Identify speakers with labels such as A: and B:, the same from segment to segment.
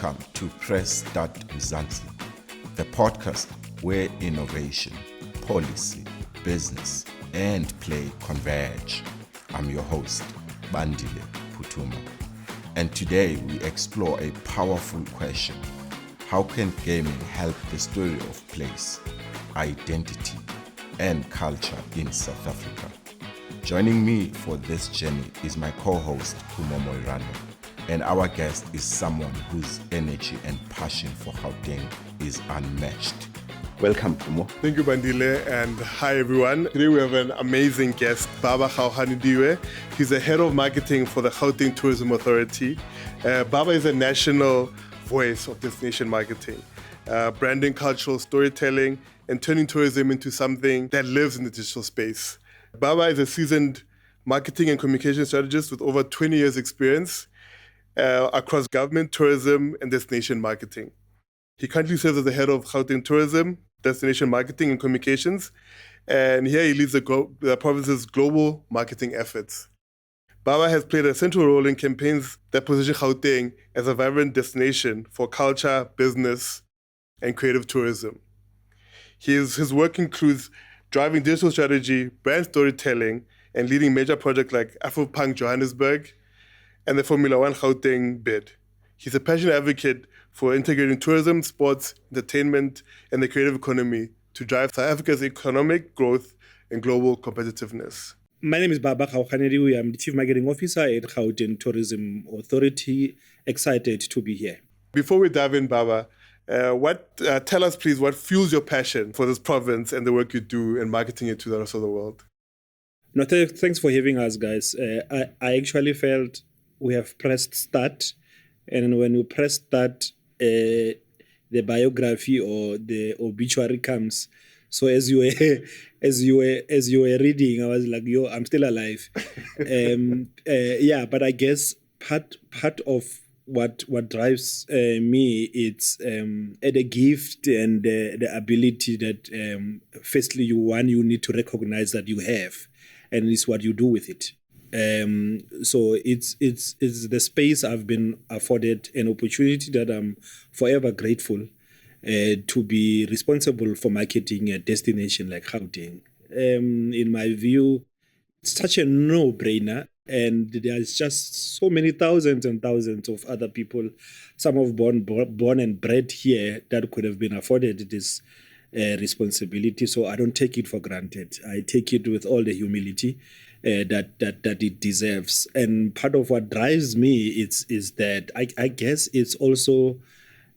A: Welcome to Press Start Mzansi, the podcast where innovation, policy, business, and play converge. I'm your host, Bandile Phuthuma. And today we explore a powerful question. How can gaming help the story of place, identity, and culture in South Africa? Joining me for this journey is my co-host, Khumo Moerane, and our guest is someone whose energy and passion for Gauteng is unmatched. Welcome, Khumo.
B: Thank you, Bandile, and hi, everyone. Today we have an amazing guest, Barba Gaoganediwe. He's the head of marketing for the Gauteng Tourism Authority. Barba is a national voice of destination marketing, branding, cultural storytelling, and turning tourism into something that lives in the digital space. Barba is a seasoned marketing and communication strategist with over 20 years experience across government, tourism, and destination marketing. He currently serves as the head of Gauteng Tourism, Destination Marketing and Communications, and here he leads the province's global marketing efforts. Barba has played a central role in campaigns that position Gauteng as a vibrant destination for culture, business, and creative tourism. His work includes driving digital strategy, brand storytelling, and leading major projects like AFROPUNK Joburg and the Formula One Gauteng bid. He's a passionate advocate for integrating tourism, sports, entertainment, and the creative economy to drive South Africa's economic growth and global competitiveness.
C: My name is Barba Gaoganediwe. I'm the Chief Marketing Officer at Gauteng Tourism Authority. Excited to be here.
B: Before we dive in, Barba, tell us, please, what fuels your passion for this province and the work you do in marketing it to the rest of the world?
C: No, thanks for having us, guys. I actually felt we have pressed start, and when we press start, the biography or the obituary comes. So as you were reading, I was like, "Yo, I'm still alive." But I guess part of what drives me, it's the gift and the ability that firstly you need to recognize that you have, and it's what you do with it. So it's the space I've been afforded, an opportunity that I'm forever grateful to be responsible for marketing a destination like Gauteng. In my view, it's such a no-brainer, and there's just so many thousands and thousands of other people, some of born and bred here, that could have been afforded this responsibility. So I don't take it for granted. I take it with all the humility that it deserves. And part of what drives me is that I guess it's also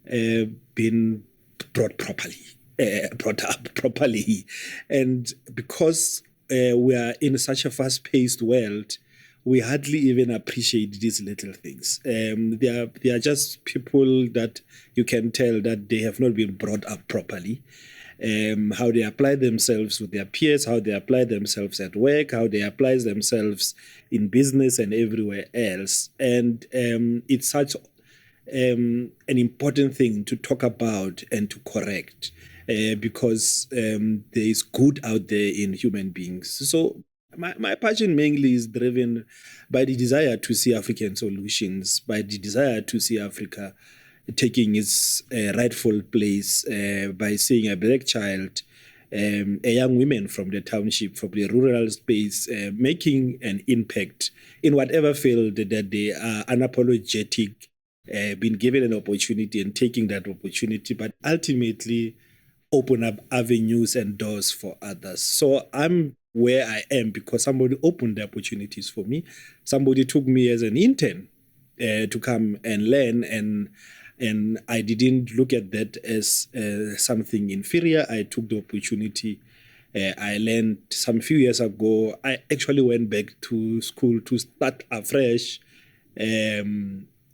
C: been brought up properly. And because we are in such a fast-paced world, we hardly even appreciate these little things. They are just people that you can tell that they have not been brought up properly. How they apply themselves with their peers, how they apply themselves at work, how they apply themselves in business and everywhere else. And it's such an important thing to talk about and to correct because there is good out there in human beings. So my passion mainly is driven by the desire to see African solutions, by the desire to see Africa taking its rightful place by seeing a black child, a young woman from the township, from the rural space, making an impact in whatever field that they are unapologetic, been given an opportunity and taking that opportunity, but ultimately open up avenues and doors for others. So I'm where I am because somebody opened the opportunities for me. Somebody took me as an intern to come and learn, and I didn't look at that as something inferior. I took the opportunity. I learned some few years ago. I actually went back to school to start afresh a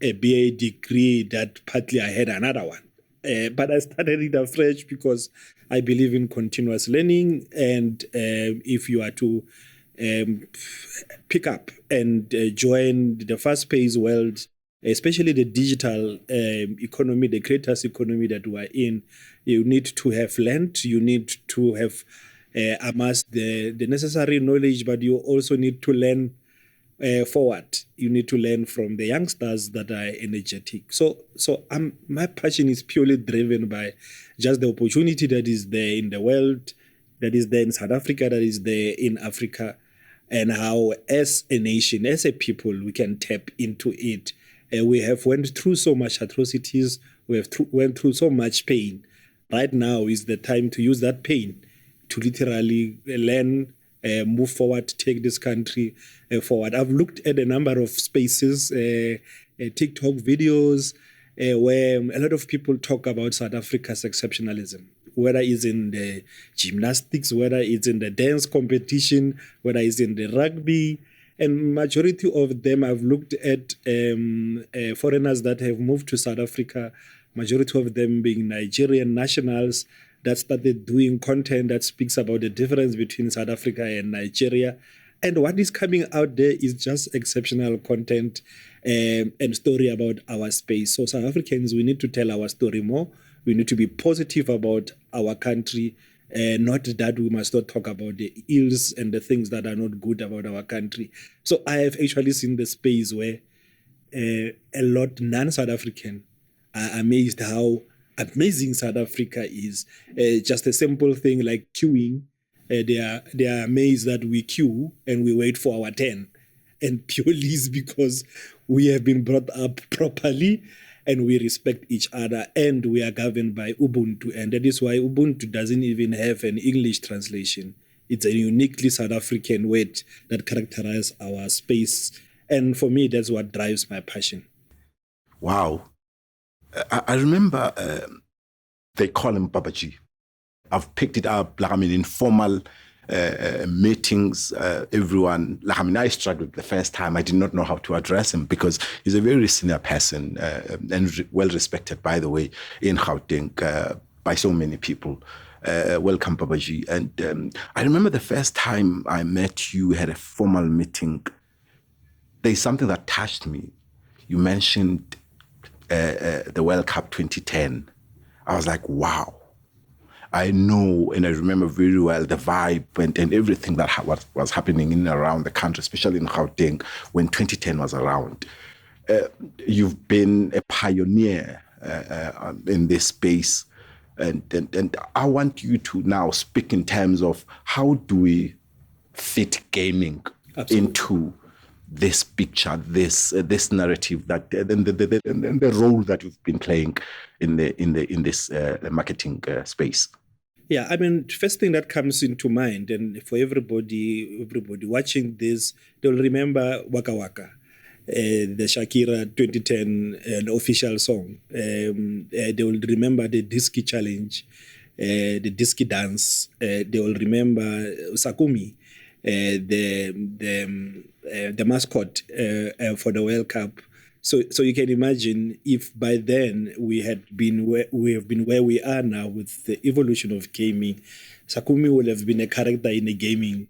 C: BA degree that partly I had another one. But I started it afresh because I believe in continuous learning. And if you are to pick up and join the fast-paced world, especially the digital economy, the creators economy that we are in, you need to have learned, you need to have amassed the necessary knowledge, but you also need to learn forward. You need to learn from the youngsters that are energetic. So my passion is purely driven by just the opportunity that is there in the world, that is there in South Africa, that is there in Africa, and how as a nation, as a people, we can tap into it. We have went through so much atrocities. We have went through so much pain. Right now is the time to use that pain to literally learn, move forward, take this country forward. I've looked at a number of spaces, TikTok videos, where a lot of people talk about South Africa's exceptionalism, whether it's in the gymnastics, whether it's in the dance competition, whether it's in the rugby. And majority of them, I've looked at foreigners that have moved to South Africa, majority of them being Nigerian nationals that started doing content that speaks about the difference between South Africa and Nigeria. And what is coming out there is just exceptional content and story about our space. So South Africans, we need to tell our story more. We need to be positive about our country. Not that we must not talk about the ills and the things that are not good about our country. So I have actually seen the space where a lot non-South African are amazed how amazing South Africa is. Just a simple thing like queuing. They are amazed that we queue and we wait for our turn. And purely is because we have been brought up properly and we respect each other and we are governed by Ubuntu. And that is why Ubuntu doesn't even have an English translation. It's a uniquely South African word that characterizes our space. And for me, that's what drives my passion.
A: Wow. I remember they call him Babaji. I've picked it up, informal meetings, everyone. I struggled the first time. I did not know how to address him because he's a very senior person and well respected, by the way, in Gauteng by so many people. Welcome, Babaji. And I remember the first time I met you, had a formal meeting. There's something that touched me. You mentioned the World Cup 2010. I was like, wow. I know and I remember very well the vibe and everything that was happening in and around the country, especially in Gauteng when 2010 was around. You've been a pioneer in this space. And I want you to now speak in terms of how do we fit gaming into this picture, this narrative that and the role that you've been playing in this marketing space.
C: Yeah, I mean, first thing that comes into mind, and for everybody watching this, they'll remember Waka Waka, the Shakira 2010 official song. They will remember the Disky Challenge, the Disky Dance. They will remember Sakumi, the mascot for the World Cup. So you can imagine if by then we have been where we are now with the evolution of gaming, Sakumi would have been a character in the gaming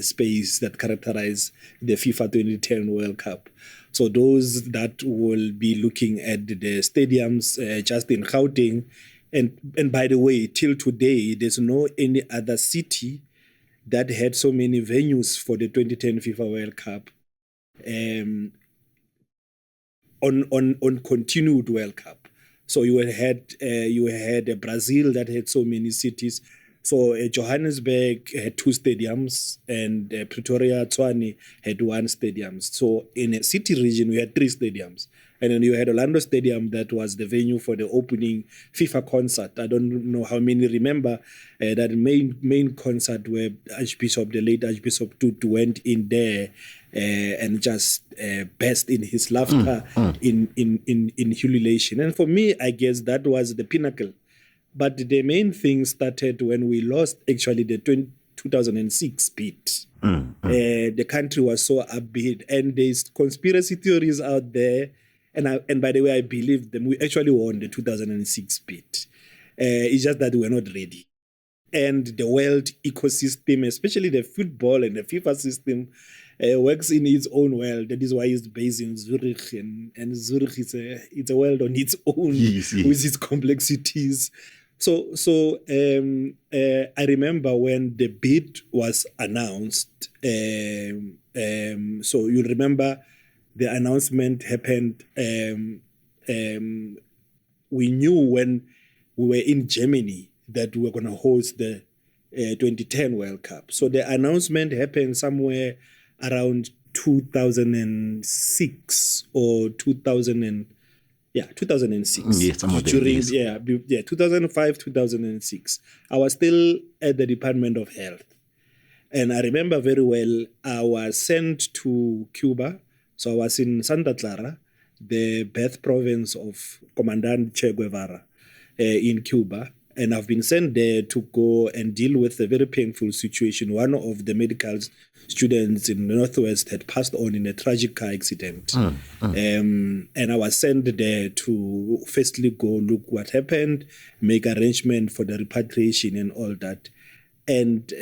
C: space that characterized the FIFA 2010 World Cup. So those that will be looking at the stadiums just in Gauteng, and by the way, till today, there's no any other city that had so many venues for the 2010 FIFA World Cup. On continued World Cup. So you had Brazil that had so many cities. So Johannesburg had 2 stadiums and Pretoria, Tshwane had 1 stadium. So in a city region, we had 3 stadiums. And then you had Orlando Stadium that was the venue for the opening FIFA concert. I don't know how many remember that main concert where the late Archbishop Tutu went in there and just burst in his laughter, in humiliation. And for me, I guess that was the pinnacle. But the main thing started when we lost actually the 2006 beat. The country was so upbeat, and there's conspiracy theories out there. And by the way, I believe them. We actually won the 2006 bid. It's just that we're not ready. And the world ecosystem, especially the football and the FIFA system, works in its own world. That is why it's based in Zurich. And Zurich is it's a world on its own with its complexities. I remember when the bid was announced. So you remember the announcement happened. We knew when we were in Germany that we were going to host the 2010 World Cup. So the announcement happened somewhere around 2006 or 2006.
A: During
C: 2005, 2006. I was still at the Department of Health. And I remember very well, I was sent to Cuba. So I was in Santa Clara, the birth province of Commandant Che Guevara in Cuba. And I've been sent there to go and deal with a very painful situation. One of the medical students in the Northwest had passed on in a tragic car accident. And I was sent there to firstly go look what happened, make arrangement for the repatriation and all that. And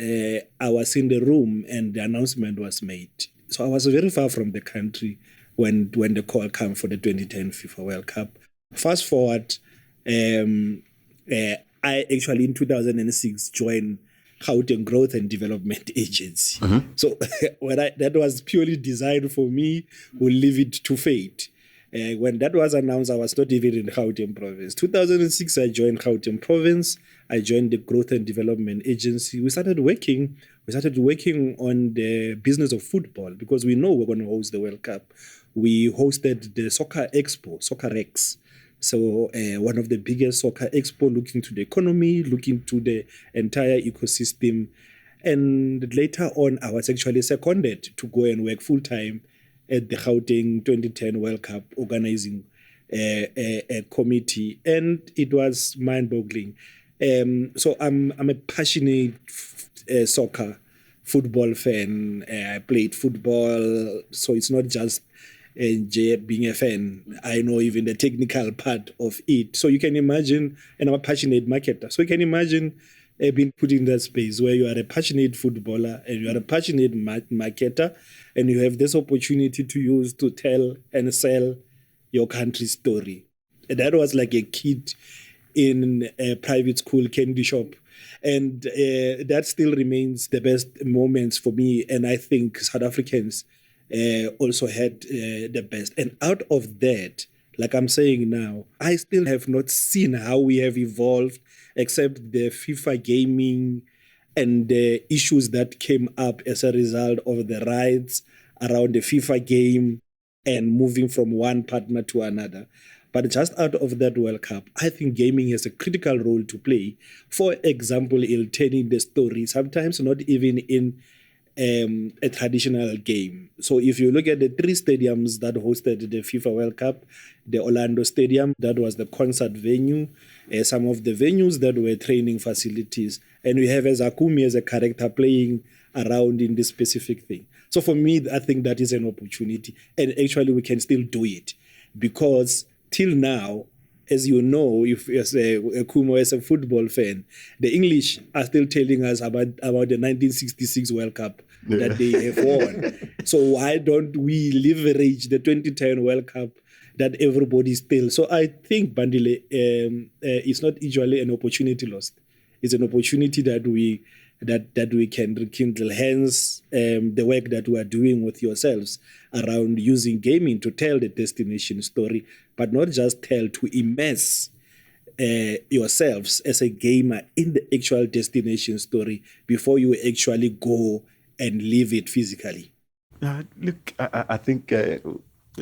C: I was in the room and the announcement was made. So I was very far from the country when the call came for the 2010 FIFA World Cup. Fast forward, I actually in 2006 joined Gauteng Growth and Development Agency. So that was purely designed for me, we'll leave it to fate. When that was announced, I was not even in Gauteng Province. 2006, I joined Gauteng Province. I joined the Growth and Development Agency. We started working on the business of football because we know we're going to host the World Cup. We hosted the Soccer Expo, Soccer X. So one of the biggest soccer expo, looking to the economy, looking to the entire ecosystem. And later on, I was actually seconded to go and work full-time at the Gauteng 2010 World Cup organizing a committee. And it was mind-boggling. So I'm a passionate soccer football fan. I played football, so it's not just being a fan. I know even the technical part of it. So you can imagine, and I'm a passionate marketer. So you can imagine being put in that space where you are a passionate footballer and you are a passionate marketer, and you have this opportunity to use to tell and sell your country's story. And that was like a kid in a private school candy shop. And that still remains the best moments for me. And I think South Africans also had the best. And out of that, like I'm saying now, I still have not seen how we have evolved, except the FIFA gaming and the issues that came up as a result of the rights around the FIFA game and moving from one partner to another. But just out of that World Cup, I think gaming has a critical role to play. For example, in telling the story, sometimes not even in a traditional game. So if you look at the three stadiums that hosted the FIFA World Cup, the Orlando Stadium, that was the concert venue, some of the venues that were training facilities, and we have Zakumi as a character playing around in this specific thing. So for me, I think that is an opportunity, and actually we can still do it because till now, as you know, if as a Khumo as a football fan, the English are still telling us about the 1966 World Cup that they have won. So why don't we leverage the 2010 World Cup that everybody still? So I think Bandile is not usually an opportunity lost. It's an opportunity that we can rekindle. Hence, the work that we are doing with yourselves around using gaming to tell the destination story, but not just tell, to immerse yourselves as a gamer in the actual destination story before you actually go and live it physically.
A: Look, I think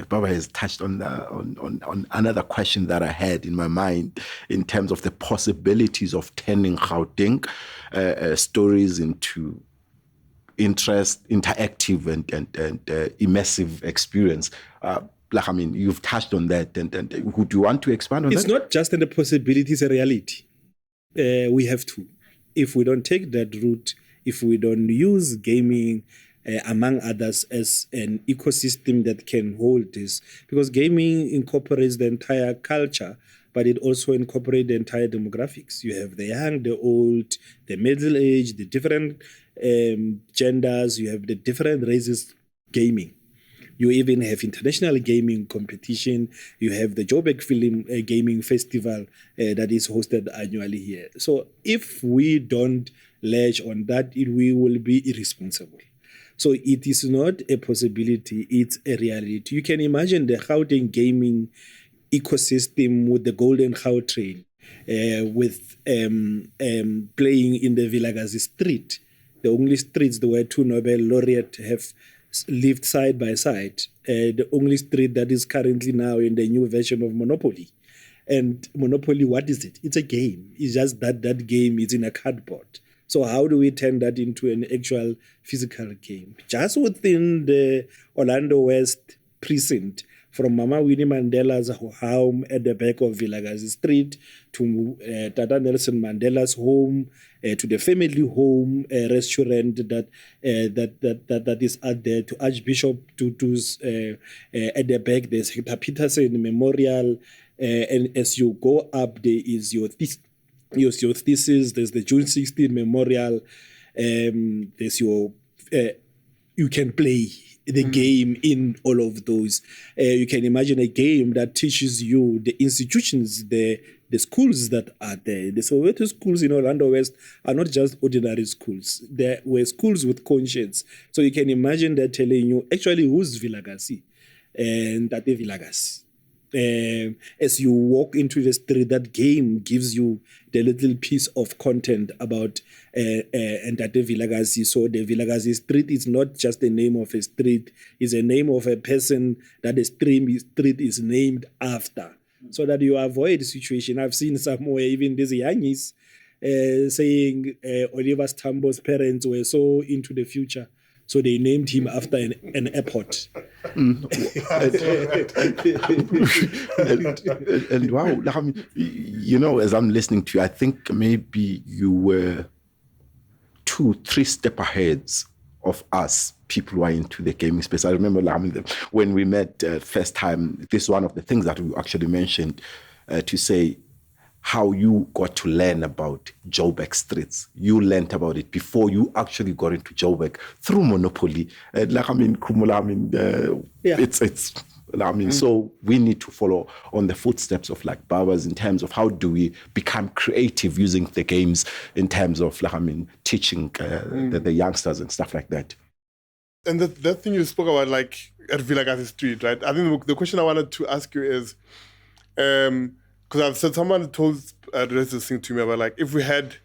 A: Baba has touched on another question that I had in my mind in terms of the possibilities of turning Gauteng stories into interactive and immersive experience. You've touched on that, and would you want to expand on that?
C: It's not just in the possibility, it's a reality. We have to. If we don't take that route, if we don't use gaming, among others, as an ecosystem that can hold this, because gaming incorporates the entire culture, but it also incorporates the entire demographics. You have the young, the old, the middle age, the different genders, you have the different races gaming. You even have international gaming competition. You have the Joburg Film Gaming Festival that is hosted annually here. So if we don't latch on that, we will be irresponsible. So it is not a possibility, it's a reality. You can imagine the Gauteng gaming ecosystem with the Golden Gout Train, with playing in the Vilakazi Street, the only streets where two Nobel laureates have lived side by side, the only street that is currently now in the new version of Monopoly. And Monopoly, what is it? It's a game. It's just that game is in a cardboard. So how do we turn that into an actual physical game? Just within the Orlando West precinct, from Mama Winnie Mandela's home at the back of Vilakazi Street to Tata Nelson Mandela's home, to the family home restaurant that is out there, to Archbishop Tutu's at the back, there's Hector Peterson Memorial, and as you go up, there is your thesis, there's the June 16 Memorial, there's your, you can play the game in all of those. You can imagine a game that teaches you the institutions, the schools that are there. The Soweto schools in Orlando West are not just ordinary schools. They were schools with conscience. So you can imagine they're telling you, actually, who's Vilakazi? And Tate Vilakazi. As you walk into the street, that game gives you the little piece of content about Ntate Vilakazi. So the Vilakazi street is not just the name of a street, it's a name of a person that the street is named after. So that you avoid the situation. I've seen somewhere, even these youngies saying Oliver Tambo's parents were so into the future, so they named him after an airport.
A: And wow, I mean, you know, as I'm listening to you, I think maybe you were 2-3 steps ahead of us, people who are into the gaming space. I remember when we met first time, this is one of the things that we actually mentioned to say how you got to learn about Joburg streets. You learned about it before you actually got into Joburg through Monopoly. So we need to follow on the footsteps of like Barba's in terms of how do we become creative using the games in terms of teaching the youngsters and stuff like that.
B: And that thing you spoke about, like at Vilakazi Street, right? I think the question I wanted to ask you is, because I've said someone told this thing to me about like if we had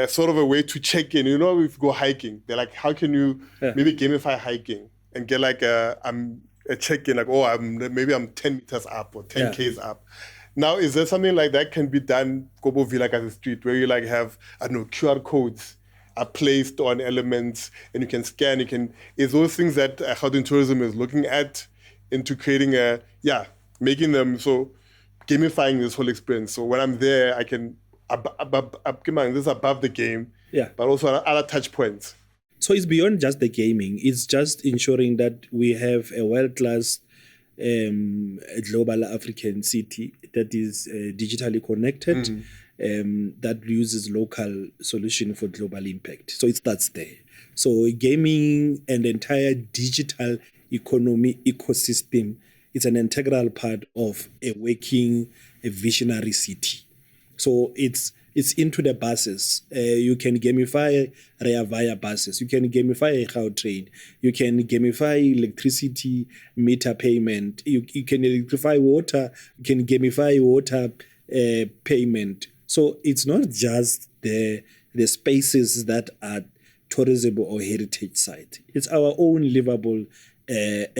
B: sort of a way to check in, you know, if you go hiking, they're like, how can you maybe gamify hiking and get like a check-in, like, maybe I'm 10 meters up or 10 Ks up. Now, is there something like that can be done, Kobo Vilakazi Street, where you like have, I don't know, QR codes are placed on elements and you can scan, is those things that Gauteng Tourism is looking at into creating making them, so gamifying this whole experience. So when I'm there, I can, this is above the game, but also other touch points.
C: So it's beyond just the gaming. It's just ensuring that we have a world-class global African city that is digitally connected, that uses local solution for global impact. So it starts there. So gaming and the entire digital economy ecosystem is an integral part of a working, a visionary city. So it's into the buses. You can gamify Rea Vaya buses. You can gamify a Gautrain. You can gamify electricity meter payment. You can electrify water. You can gamify water payment. So it's not just the spaces that are tourism or heritage site. It's our own livable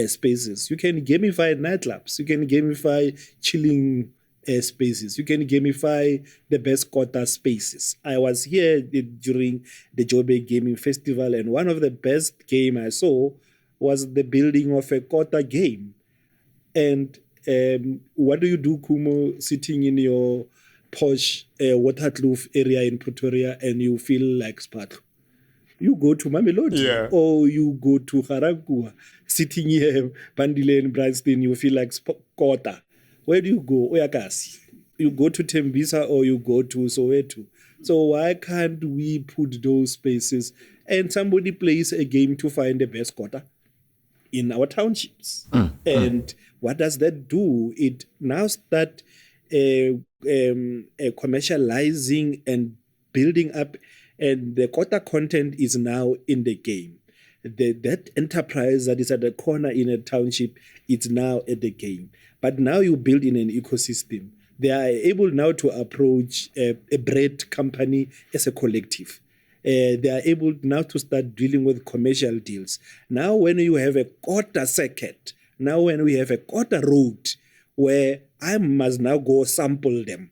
C: spaces. You can gamify nightclubs. You can gamify chilling spaces. You can gamify the best quarter spaces. I was here during the Joburg Gaming Festival, and one of the best game I saw was the building of a quarter game. And what do you do, Khumo, sitting in your posh Waterkloof area in Pretoria and you feel like Sparta? You go to Mamelodi or you go to Garagua, sitting here, Bandile and Bryanston, you feel like Kota. Where do you go? Oyakasi. You go to Tembisa or you go to Soweto. So why can't we put those spaces and somebody plays a game to find the best quarter? in our townships. And what does that do? It now start commercializing and building up, and the quota content is now in the game. That enterprise that is at the corner in a township, it's now at the game. But now you build in an ecosystem. They are able now to approach a bread company as a collective. They are able now to start dealing with commercial deals. Now when you have a quarter circuit, now when we have a quarter road where I must now go sample them,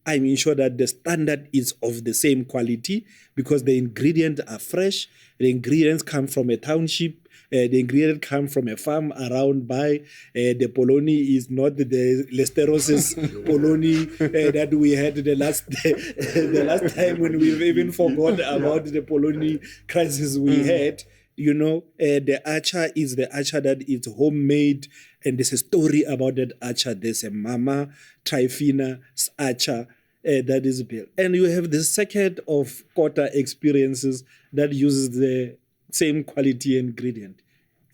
C: I'm ensure that the standard is of the same quality because the ingredients are fresh, the ingredients come from a township, the ingredients come from a farm around by. The polony is not the Listerosis polony that we had the last time when we even forgot about the polony crisis we had. You know, the archer is the archer that is homemade, and there's a story about that archer. There's a Mama Trifina's archer that is built. And you have the second of quarter experiences that uses the same quality ingredient.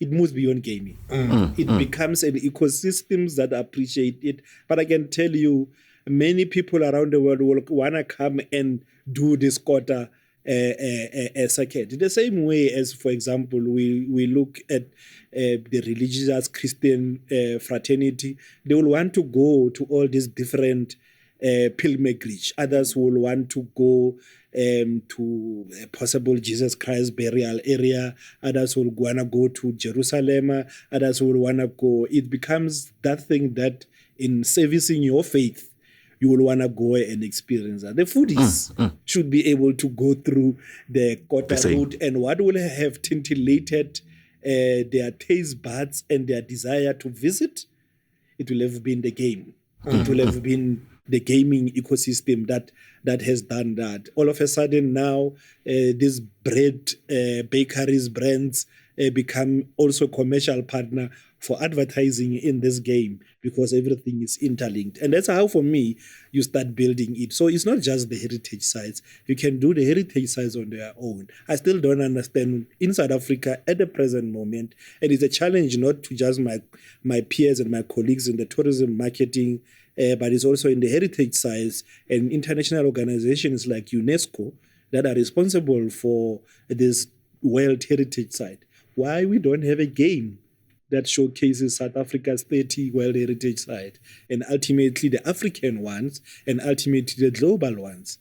C: It moves beyond gaming. It becomes an ecosystem that appreciate it. But I can tell you, many people around the world will want to come and do this quarter circuit. The same way as, for example, we look at the religious Christian fraternity, they will want to go to all these different pilgrimage. Others will want to go to a possible Jesus Christ burial area. Others will want to go to Jerusalem. Others will want to go. It becomes that thing that in servicing your faith, you will want to go and experience that. The foodies should be able to go through the quarter route, and what will have tintillated their taste buds and their desire to visit, it will have been the game. It will have been the gaming ecosystem that has done that. All of a sudden now, these bread bakeries, brands become also commercial partner for advertising in this game because everything is interlinked. And that's how, for me, you start building it. So it's not just the heritage sites. You can do the heritage sites on their own. I still don't understand in South Africa at the present moment, and it's a challenge not to just my peers and my colleagues in the tourism marketing, but it's also in the heritage sites and international organizations like UNESCO that are responsible for this World Heritage Site. Why we don't have a game that showcases South Africa's 30 World Heritage Site, and ultimately the African ones, and ultimately the global ones.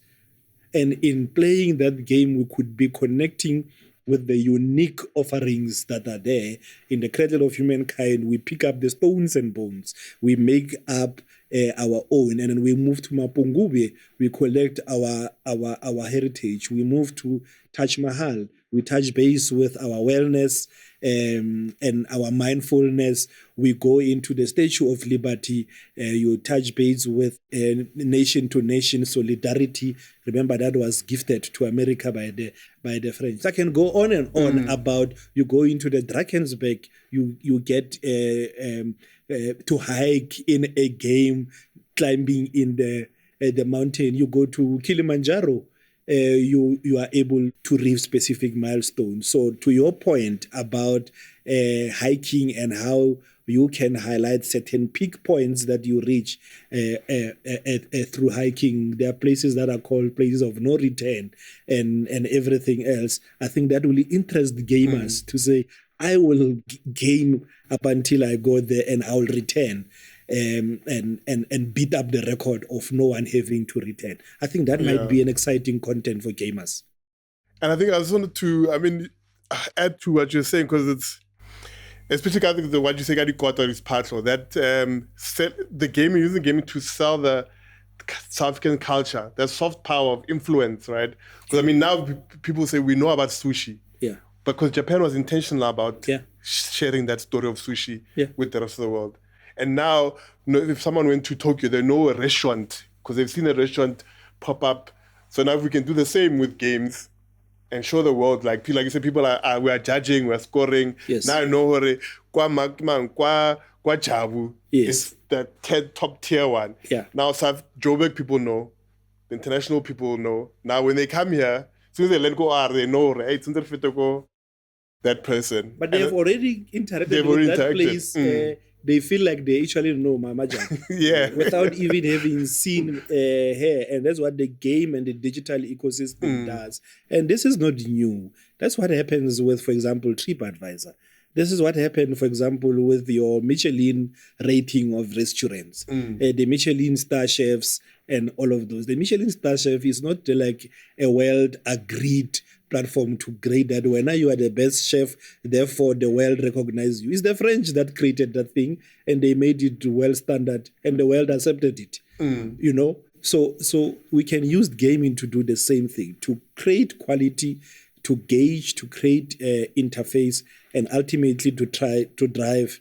C: And in playing that game, we could be connecting with the unique offerings that are there. In the Cradle of Humankind, we pick up the stones and bones. We make up our own, and then we move to Mapungubwe, we collect our heritage. We move to Taj Mahal, we touch base with our wellness and our mindfulness. We go into the Statue of Liberty, you touch base with nation-to-nation solidarity. Remember, that was gifted to America by the French. I can go on and on about, you go into the Drakensberg, you get to hike in a game, climbing in the mountain. You go to Kilimanjaro, you are able to reach specific milestones. So to your point about hiking and how you can highlight certain peak points that you reach through hiking, there are places that are called places of no return and everything else. I think that will interest gamers to say, I will game up until I go there and I will return. And beat up the record of no one having to return. I think that might be an exciting content for gamers.
B: And I think I just wanted to, add to what you're saying, because it's, especially I think what you say, Quarter is part of that. The gaming, using gaming to sell the South African culture, the soft power of influence, right? Because now people say we know about sushi.
C: Yeah.
B: Because Japan was intentional about sharing that story of sushi with the rest of the world. And now, if someone went to Tokyo, they know a restaurant because they've seen a restaurant pop up. So now if we can do the same with games and show the world, like you said, people we are judging, we are scoring.
C: Yes.
B: Now I know kwa Jabu is the top tier one.
C: Yeah.
B: Now Joburg people know, the international people know. Now when they come here, as soon as they let go, they know, right? that person.
C: But they have already interacted
B: They've
C: with
B: already
C: that
B: interacted.
C: place. They feel like they actually know Mama Jan.
B: Yeah.
C: Without even having seen her. And that's what the game and the digital ecosystem does. And this is not new. That's what happens with, for example, TripAdvisor. This is what happened, for example, with your Michelin rating of restaurants, the Michelin star chefs and all of those. The Michelin star chef is not like a world-agreed platform to grade that when you are the best chef, therefore the world recognizes you. It's the French that created that thing, and they made it well standard, and the world accepted it. You know, so we can use gaming to do the same thing, to create quality, to gauge, to create interface, and ultimately to try to drive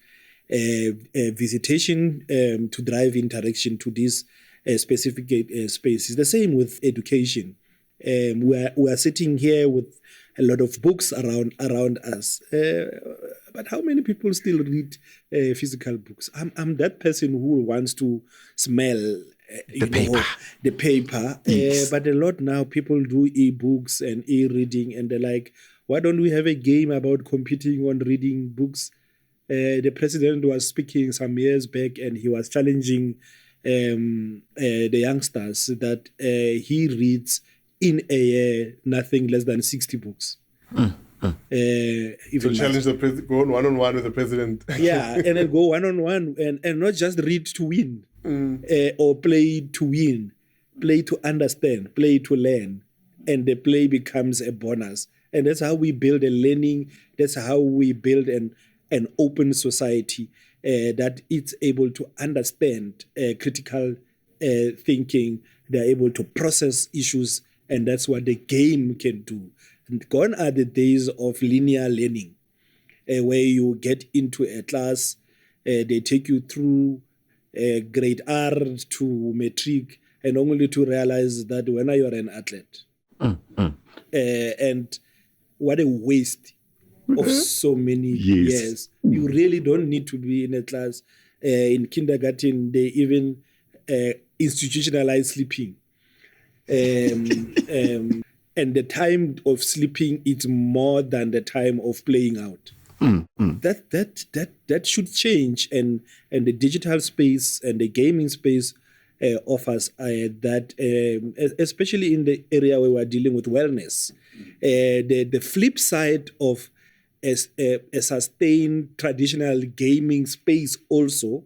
C: visitation, to drive interaction to these specific spaces. The same with education. We are sitting here with a lot of books around us, but how many people still read physical books? I'm that person who wants to smell the paper. But a lot now people do e-books and e-reading, and they're like, why don't we have a game about competing on reading books? The president was speaking some years back, and he was challenging the youngsters that he reads in a year nothing less than 60 books.
B: So challenge the president, go one-on-one with the president.
C: Yeah, and then go one-on-one and not just read to win or play to win, play to understand, play to learn, and the play becomes a bonus. And that's how we build a learning, that's how we build an open society that it's able to understand critical thinking, they're able to process issues, and that's what the game can do. And gone are the days of linear learning, where you get into a class, they take you through grade R to matric, and only to realize that when you are an athlete. And what a waste of so many years. You really don't need to be in a class. In kindergarten, they even institutionalize sleeping. And the time of sleeping is more than the time of playing out. That should change, and the digital space and the gaming space offers that, especially in the area where we're dealing with wellness. The flip side of a sustained traditional gaming space also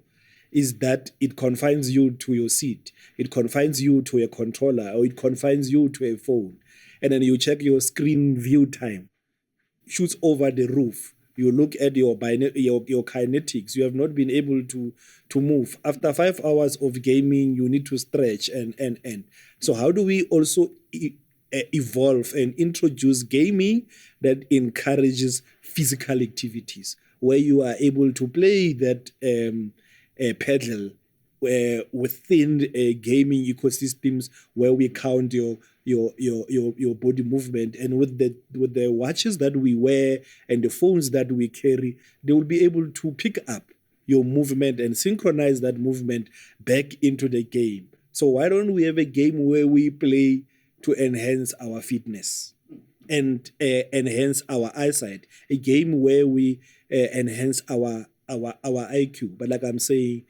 C: is that it confines you to your seat, it confines you to a controller, or it confines you to a phone. And then you check your screen view time, shoots over the roof. You look at your kinetics. You have not been able to move. After 5 hours of gaming, you need to stretch and. So how do we also evolve and introduce gaming that encourages physical activities, where you are able to play that pedal within gaming ecosystems, where we count your body movement, and with the watches that we wear and the phones that we carry, they will be able to pick up your movement and synchronize that movement back into the game. So why don't we have a game where we play to enhance our fitness and enhance our eyesight? A game where we enhance our IQ. But like I'm saying,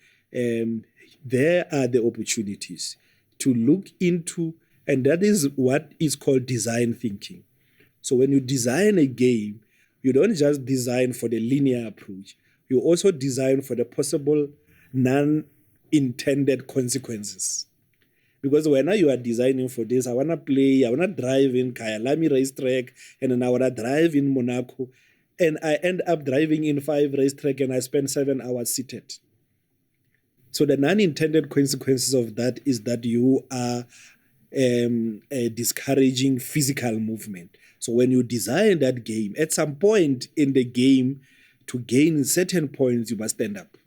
C: there are the opportunities to look into, and that is what is called design thinking. So when you design a game, you don't just design for the linear approach. You also design for the possible non-intended consequences. Because when you are designing for this, I want to drive in Kyalami racetrack, and then I want to drive in Monaco, and I end up driving in 5 racetrack, and I spend 7 hours seated. So the non-intended consequences of that is that you are discouraging physical movement. So when you design that game, at some point in the game, to gain certain points, you must stand up.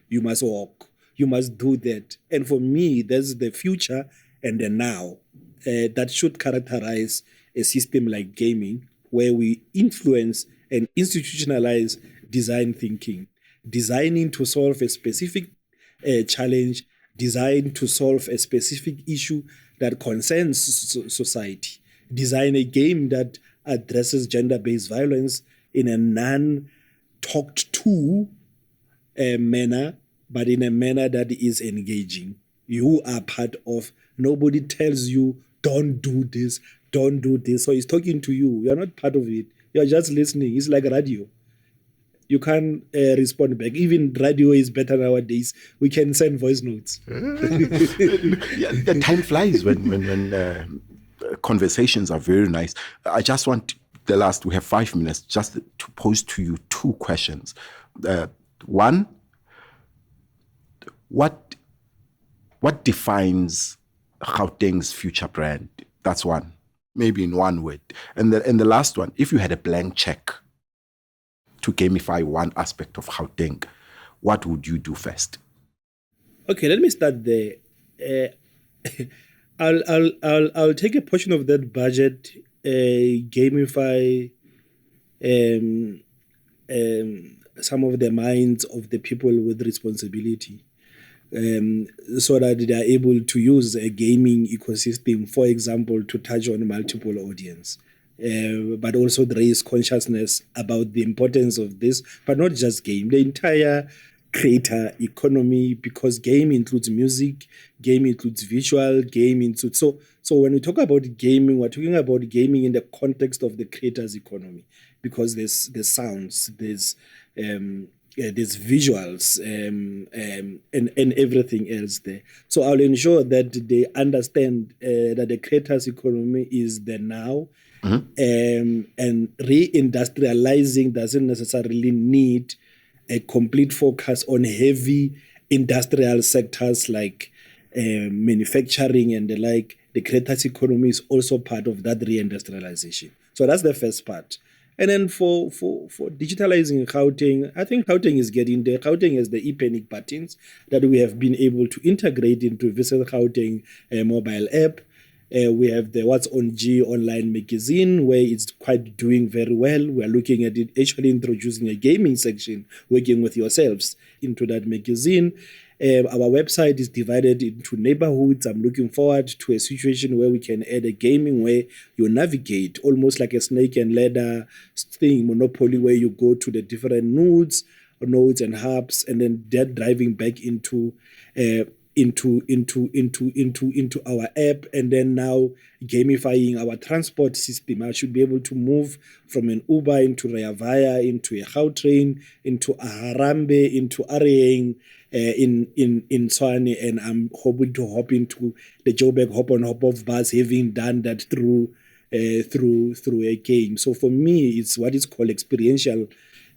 C: You must walk. You must do that. And for me, that's the future and the now. That should characterize a system like gaming, where we influence and institutionalize design thinking, designing to solve a specific challenge, designed to solve a specific issue that concerns society. Design a game that addresses gender-based violence in a non-talked to manner, but in a manner that is engaging. You are part of, nobody tells you, don't do this. So he's talking to you. You're not part of it. You're just listening. It's like radio. You can't respond back. Even radio is better nowadays. We can send voice notes.
A: The time flies when conversations are very nice. I just want we have 5 minutes just to pose to you 2 questions. One, what defines Gauteng's future brand? That's one, maybe in one word. And the last one, if you had a blank check to gamify one aspect of Gauteng, what would you do first?
C: Okay, let me start there. I'll take a portion of that budget, gamify some of the minds of the people with responsibility, so that they are able to use a gaming ecosystem, for example, to touch on multiple audience. But also raise consciousness about the importance of this, but not just game, the entire creator economy, because game includes music, game includes visual, game includes... So when we talk about gaming, we're talking about gaming in the context of the creator's economy, because there's sounds, there's visuals, and everything else there. So I'll ensure that they understand that the creator's economy is the now. And reindustrializing doesn't necessarily need a complete focus on heavy industrial sectors like manufacturing and the like. The creator's economy is also part of that reindustrialization. So that's the first part. And then for digitalizing Gauteng, I think Gauteng is getting there. Gauteng has the e-panic buttons that we have been able to integrate into Visit Gauteng mobile app. We have the What's on G online magazine, where it's quite doing very well. We are looking at it, actually introducing a gaming section, working with yourselves into that magazine. Our website is divided into neighborhoods. I'm looking forward to a situation where we can add a gaming where you navigate, almost like a snake and ladder thing, Monopoly, where you go to the different nodes and hubs, and then they're driving back into our app, and then now gamifying our transport system. I should be able to move from an Uber into Rea Vaya, into a Gautrain, into a Harambe, into Areyeng in Tshwane, and I'm hoping to hop into the Joburg hop on hop off bus, having done that through a game. So for me, it's what is called experiential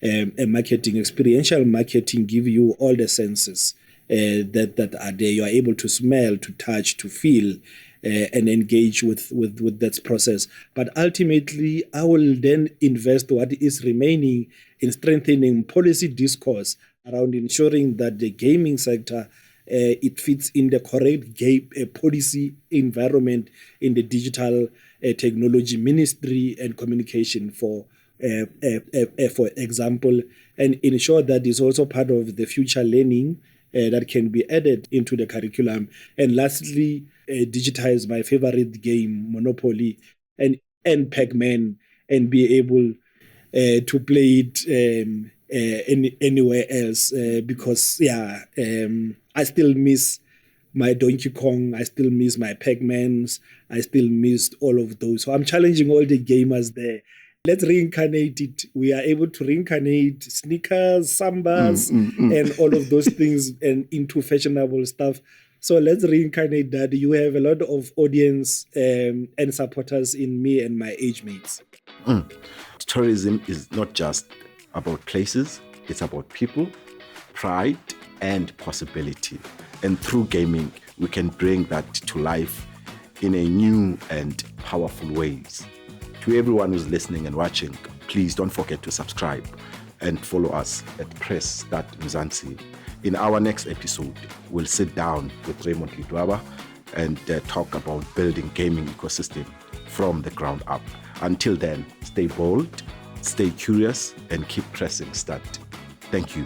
C: marketing. Experiential marketing give you all the senses that are there. You are able to smell, to touch, to feel, and engage with that process. But ultimately, I will then invest what is remaining in strengthening policy discourse around ensuring that the gaming sector it fits in the correct policy environment in the digital technology ministry and communication, for example, and ensure that it's also part of the future learning that can be added into the curriculum. And lastly, digitize my favorite game, Monopoly, and Pac-Man, and be able to play it anywhere else, because I still miss my Donkey Kong, I still miss my Pac-Mans, I still miss all of those. So I'm challenging all the gamers there. Let's reincarnate it. We are able to reincarnate sneakers, sambas, and all of those things and into fashionable stuff. So let's reincarnate that. You have a lot of audience and supporters in me and my age mates.
A: Tourism is not just about places, it's about people, pride, and possibility. And through gaming, we can bring that to life in a new and powerful ways. To everyone who's listening and watching, please don't forget to subscribe and follow us at Press Start Mzansi. In our next episode, we'll sit down with Raymond Lidwaba and talk about building gaming ecosystem from the ground up. Until then, stay bold, stay curious, and keep pressing start. Thank you.